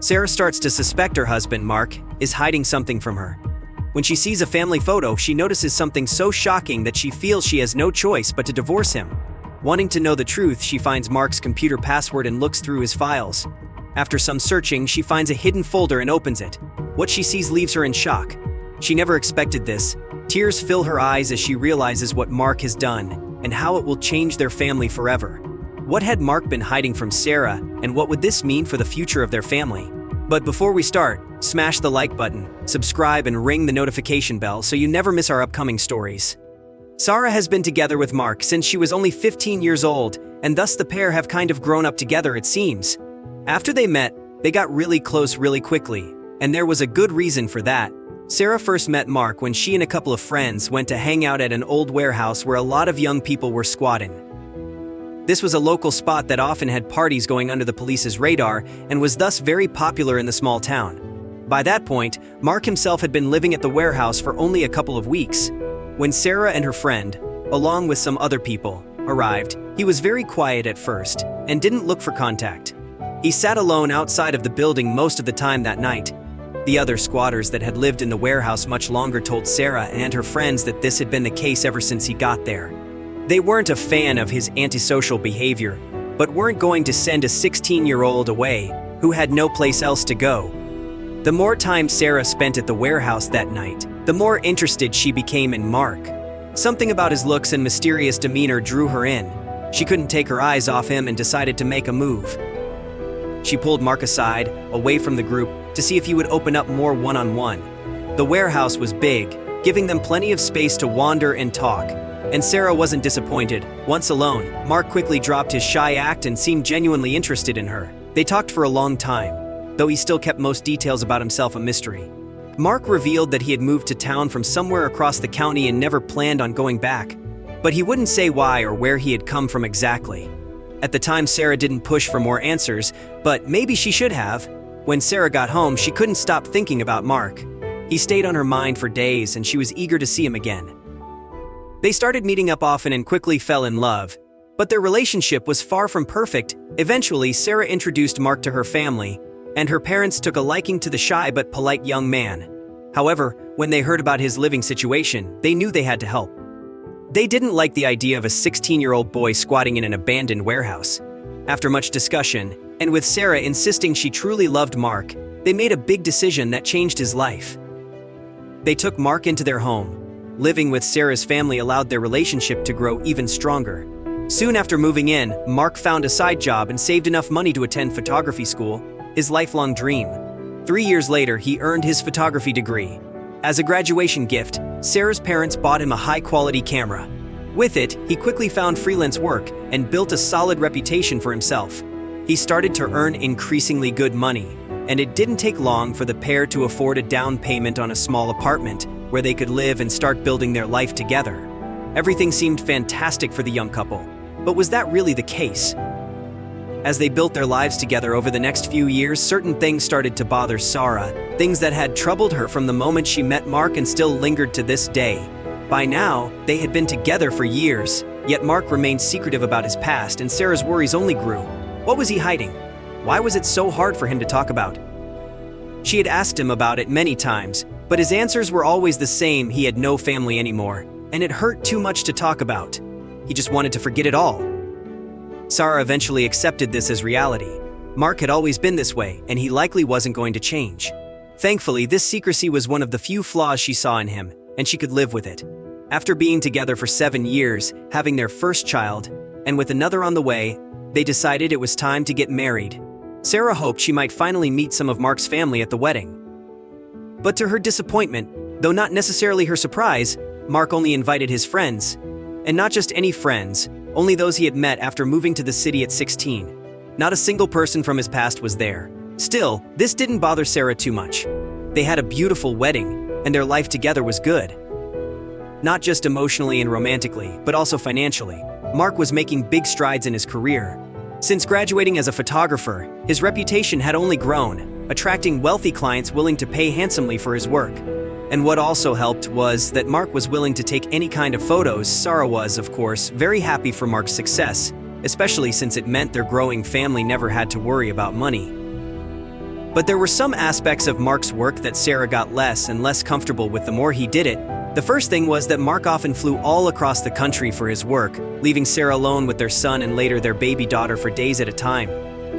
Sara starts to suspect her husband, Mark, is hiding something from her. When she sees a family photo, she notices something so shocking that she feels she has no choice but to divorce him. Wanting to know the truth, she finds Mark's computer password and looks through his files. After some searching, she finds a hidden folder and opens it. What she sees leaves her in shock. She never expected this. Tears fill her eyes as she realizes what Mark has done and how it will change their family forever. What had Mark been hiding from Sara, and what would this mean for the future of their family? But before we start, smash the like button, subscribe, and ring the notification bell so you never miss our upcoming stories. Sara has been together with Mark since she was only 15 years old, and thus the pair have kind of grown up together, it seems. After they met, they got really close really quickly, and there was a good reason for that. Sara first met Mark when she and a couple of friends went to hang out at an old warehouse where a lot of young people were squatting. This was a local spot that often had parties going under the police's radar and was thus very popular in the small town. By that point, Mark himself had been living at the warehouse for only a couple of weeks. When Sara and her friend, along with some other people, arrived, he was very quiet at first and didn't look for contact. He sat alone outside of the building most of the time that night. The other squatters that had lived in the warehouse much longer told Sara and her friends that this had been the case ever since he got there. They weren't a fan of his antisocial behavior, but weren't going to send a 16-year-old away who had no place else to go. The more time Sara spent at the warehouse that night, the more interested she became in Mark. Something about his looks and mysterious demeanor drew her in. She couldn't take her eyes off him and decided to make a move. She pulled Mark aside, away from the group, to see if he would open up more one-on-one. The warehouse was big, giving them plenty of space to wander and talk. And Sara wasn't disappointed. Once alone, Mark quickly dropped his shy act and seemed genuinely interested in her. They talked for a long time, though he still kept most details about himself a mystery. Mark revealed that he had moved to town from somewhere across the county and never planned on going back. But he wouldn't say why or where he had come from exactly. At the time, Sara didn't push for more answers, but maybe she should have. When Sara got home, she couldn't stop thinking about Mark. He stayed on her mind for days, and she was eager to see him again. They started meeting up often and quickly fell in love, but their relationship was far from perfect. Eventually, Sara introduced Mark to her family, and her parents took a liking to the shy but polite young man. However, when they heard about his living situation, they knew they had to help. They didn't like the idea of a 16-year-old boy squatting in an abandoned warehouse. After much discussion, and with Sara insisting she truly loved Mark, they made a big decision that changed his life. They took Mark into their home. Living with Sara's family allowed their relationship to grow even stronger. Soon after moving in, Mark found a side job and saved enough money to attend photography school, his lifelong dream. 3 years later, he earned his photography degree. As a graduation gift, Sara's parents bought him a high-quality camera. With it, he quickly found freelance work and built a solid reputation for himself. He started to earn increasingly good money, and it didn't take long for the pair to afford a down payment on a small apartment where they could live and start building their life together. Everything seemed fantastic for the young couple, but was that really the case? As they built their lives together over the next few years, certain things started to bother Sara, things that had troubled her from the moment she met Mark and still lingered to this day. By now, they had been together for years, yet Mark remained secretive about his past and Sara's worries only grew. What was he hiding? Why was it so hard for him to talk about? She had asked him about it many times, but his answers were always the same: he had no family anymore, and it hurt too much to talk about. He just wanted to forget it all. Sara eventually accepted this as reality. Mark had always been this way, and he likely wasn't going to change. Thankfully, this secrecy was one of the few flaws she saw in him, and she could live with it. After being together for 7 years, having their first child, and with another on the way, they decided it was time to get married. Sara hoped she might finally meet some of Mark's family at the wedding. But to her disappointment, though not necessarily her surprise, Mark only invited his friends. And not just any friends, only those he had met after moving to the city at 16. Not a single person from his past was there. Still, this didn't bother Sara too much. They had a beautiful wedding, and their life together was good. Not just emotionally and romantically, but also financially. Mark was making big strides in his career. Since graduating as a photographer, his reputation had only grown, attracting wealthy clients willing to pay handsomely for his work. And what also helped was that Mark was willing to take any kind of photos. Sara was, of course, very happy for Mark's success, especially since it meant their growing family never had to worry about money. But there were some aspects of Mark's work that Sara got less and less comfortable with the more he did it. The first thing was that Mark often flew all across the country for his work, leaving Sara alone with their son and later their baby daughter for days at a time.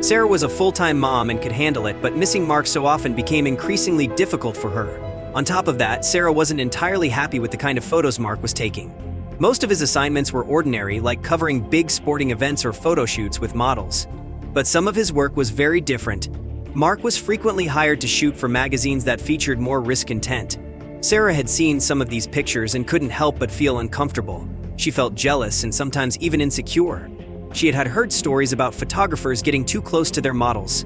Sara was a full-time mom and could handle it, but missing Mark so often became increasingly difficult for her. On top of that, Sara wasn't entirely happy with the kind of photos Mark was taking. Most of his assignments were ordinary, like covering big sporting events or photo shoots with models. But some of his work was very different. Mark was frequently hired to shoot for magazines that featured more risk intent. Sara had seen some of these pictures and couldn't help but feel uncomfortable. She felt jealous and sometimes even insecure. She had heard stories about photographers getting too close to their models.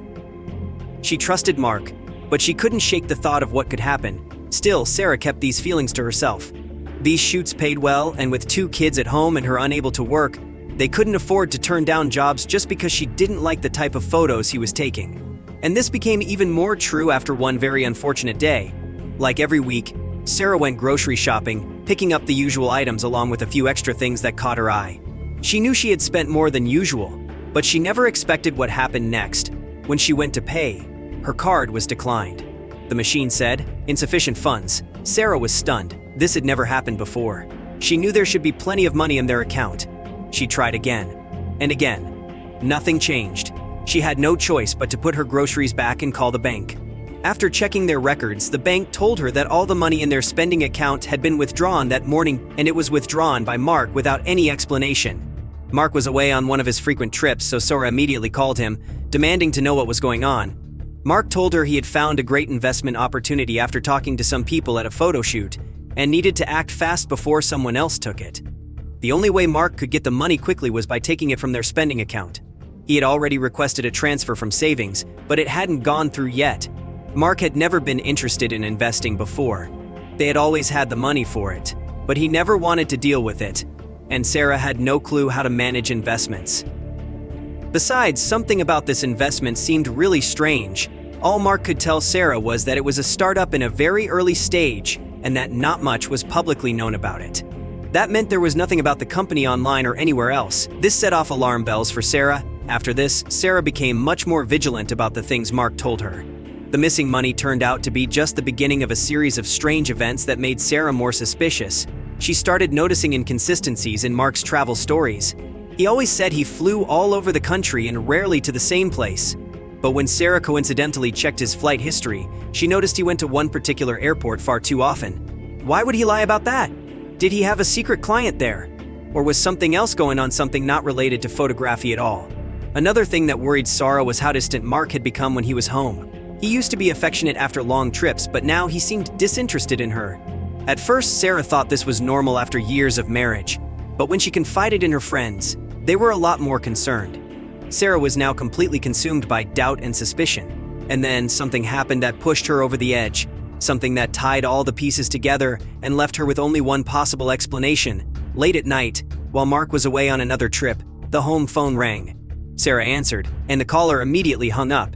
She trusted Mark, but she couldn't shake the thought of what could happen. Still, Sara kept these feelings to herself. These shoots paid well, and with 2 kids at home and her unable to work, they couldn't afford to turn down jobs just because she didn't like the type of photos he was taking. And this became even more true after one very unfortunate day. Like every week, Sara went grocery shopping, picking up the usual items along with a few extra things that caught her eye. She knew she had spent more than usual, but she never expected what happened next. When she went to pay, her card was declined. The machine said, "Insufficient funds." Sara was stunned. This had never happened before. She knew there should be plenty of money in their account. She tried again and again. Nothing changed. She had no choice but to put her groceries back and call the bank. After checking their records, the bank told her that all the money in their spending account had been withdrawn that morning, and it was withdrawn by Mark without any explanation. Mark was away on one of his frequent trips, so Sara immediately called him, demanding to know what was going on. Mark told her he had found a great investment opportunity after talking to some people at a photo shoot, and needed to act fast before someone else took it. The only way Mark could get the money quickly was by taking it from their spending account. He had already requested a transfer from savings, but it hadn't gone through yet. Mark had never been interested in investing before. They had always had the money for it, but he never wanted to deal with it, and Sara had no clue how to manage investments. Besides, something about this investment seemed really strange. All Mark could tell Sara was that it was a startup in a very early stage and that not much was publicly known about it. That meant there was nothing about the company online or anywhere else. This set off alarm bells for Sara. After this, Sara became much more vigilant about the things Mark told her. The missing money turned out to be just the beginning of a series of strange events that made Sara more suspicious. She started noticing inconsistencies in Mark's travel stories. He always said he flew all over the country and rarely to the same place. But when Sara coincidentally checked his flight history, she noticed he went to one particular airport far too often. Why would he lie about that? Did he have a secret client there? Or was something else going on, something not related to photography at all? Another thing that worried Sara was how distant Mark had become when he was home. He used to be affectionate after long trips, but now he seemed disinterested in her. At first, Sara thought this was normal after years of marriage, but when she confided in her friends, they were a lot more concerned. Sara was now completely consumed by doubt and suspicion. And then something happened that pushed her over the edge, something that tied all the pieces together and left her with only one possible explanation. Late at night, while Mark was away on another trip, the home phone rang. Sara answered, and the caller immediately hung up.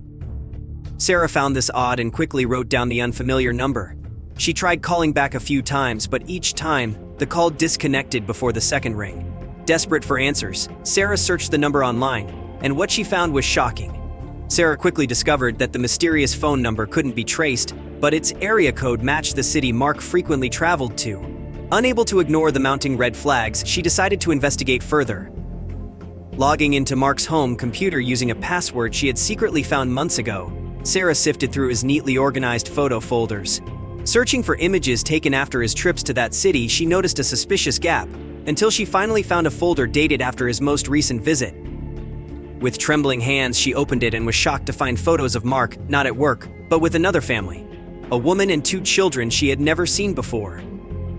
Sara found this odd and quickly wrote down the unfamiliar number. She tried calling back a few times, but each time, the call disconnected before the second ring. Desperate for answers, Sara searched the number online, and what she found was shocking. Sara quickly discovered that the mysterious phone number couldn't be traced, but its area code matched the city Mark frequently traveled to. Unable to ignore the mounting red flags, she decided to investigate further. Logging into Mark's home computer using a password she had secretly found months ago, Sara sifted through his neatly organized photo folders. Searching for images taken after his trips to that city, she noticed a suspicious gap, until she finally found a folder dated after his most recent visit. With trembling hands, she opened it and was shocked to find photos of Mark, not at work, but with another family. A woman and 2 children she had never seen before.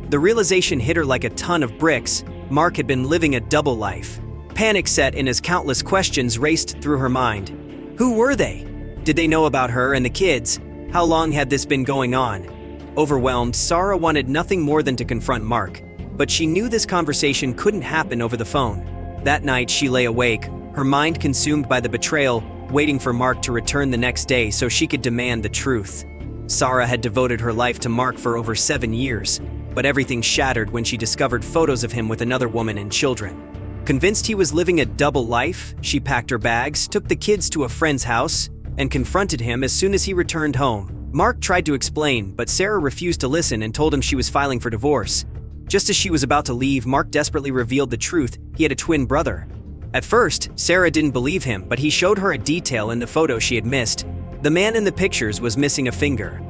The realization hit her like a ton of bricks. Mark had been living a double life. Panic set in as countless questions raced through her mind. Who were they? Did they know about her and the kids? How long had this been going on? Overwhelmed, Sara wanted nothing more than to confront Mark, but she knew this conversation couldn't happen over the phone. That night, she lay awake, her mind consumed by the betrayal, waiting for Mark to return the next day so she could demand the truth. Sara had devoted her life to Mark for over 7 years, but everything shattered when she discovered photos of him with another woman and children. Convinced he was living a double life, she packed her bags, took the kids to a friend's house, and confronted him as soon as he returned home. Mark tried to explain, but Sara refused to listen and told him she was filing for divorce. Just as she was about to leave, Mark desperately revealed the truth: he had a twin brother. At first, Sara didn't believe him, but he showed her a detail in the photo she had missed. The man in the pictures was missing a finger.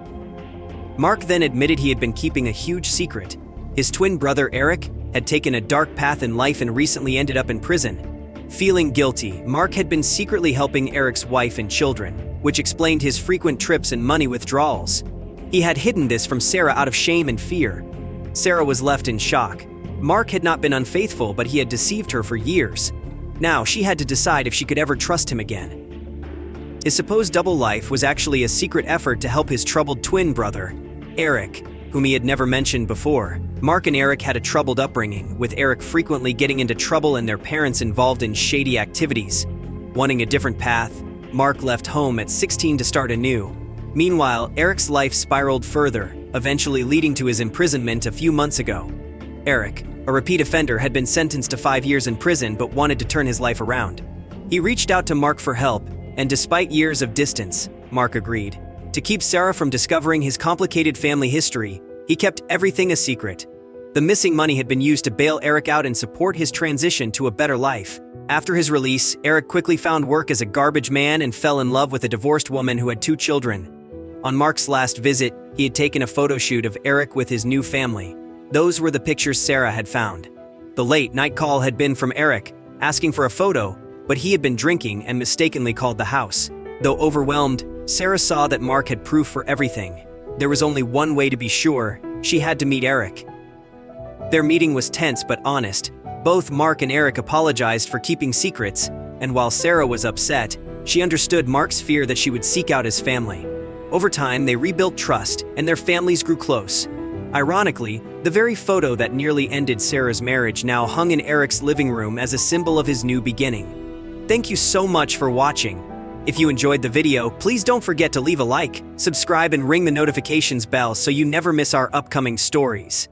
Mark then admitted he had been keeping a huge secret. His twin brother Eric had taken a dark path in life and recently ended up in prison. Feeling guilty, Mark had been secretly helping Eric's wife and children, which explained his frequent trips and money withdrawals. He had hidden this from Sara out of shame and fear. Sara was left in shock. Mark had not been unfaithful, but he had deceived her for years. Now she had to decide if she could ever trust him again. His supposed double life was actually a secret effort to help his troubled twin brother, Eric, whom he had never mentioned before. Mark and Eric had a troubled upbringing, with Eric frequently getting into trouble and their parents involved in shady activities. Wanting a different path, Mark left home at 16 to start anew. Meanwhile, Eric's life spiraled further, eventually leading to his imprisonment a few months ago. Eric, a repeat offender, had been sentenced to 5 years in prison but wanted to turn his life around. He reached out to Mark for help, and despite years of distance, Mark agreed. To keep Sara from discovering his complicated family history, he kept everything a secret. The missing money had been used to bail Eric out and support his transition to a better life. After his release, Eric quickly found work as a garbage man and fell in love with a divorced woman who had 2 children. On Mark's last visit, he had taken a photo shoot of Eric with his new family. Those were the pictures Sara had found. The late-night call had been from Eric, asking for a photo, but he had been drinking and mistakenly called the house. Though overwhelmed, Sara saw that Mark had proof for everything. There was only one way to be sure: she had to meet Eric. Their meeting was tense but honest. Both Mark and Eric apologized for keeping secrets, and while Sara was upset, she understood Mark's fear that she would seek out his family. Over time, they rebuilt trust, and their families grew close. Ironically, the very photo that nearly ended Sara's marriage now hung in Eric's living room as a symbol of his new beginning. Thank you so much for watching. If you enjoyed the video, please don't forget to leave a like, subscribe, and ring the notifications bell so you never miss our upcoming stories.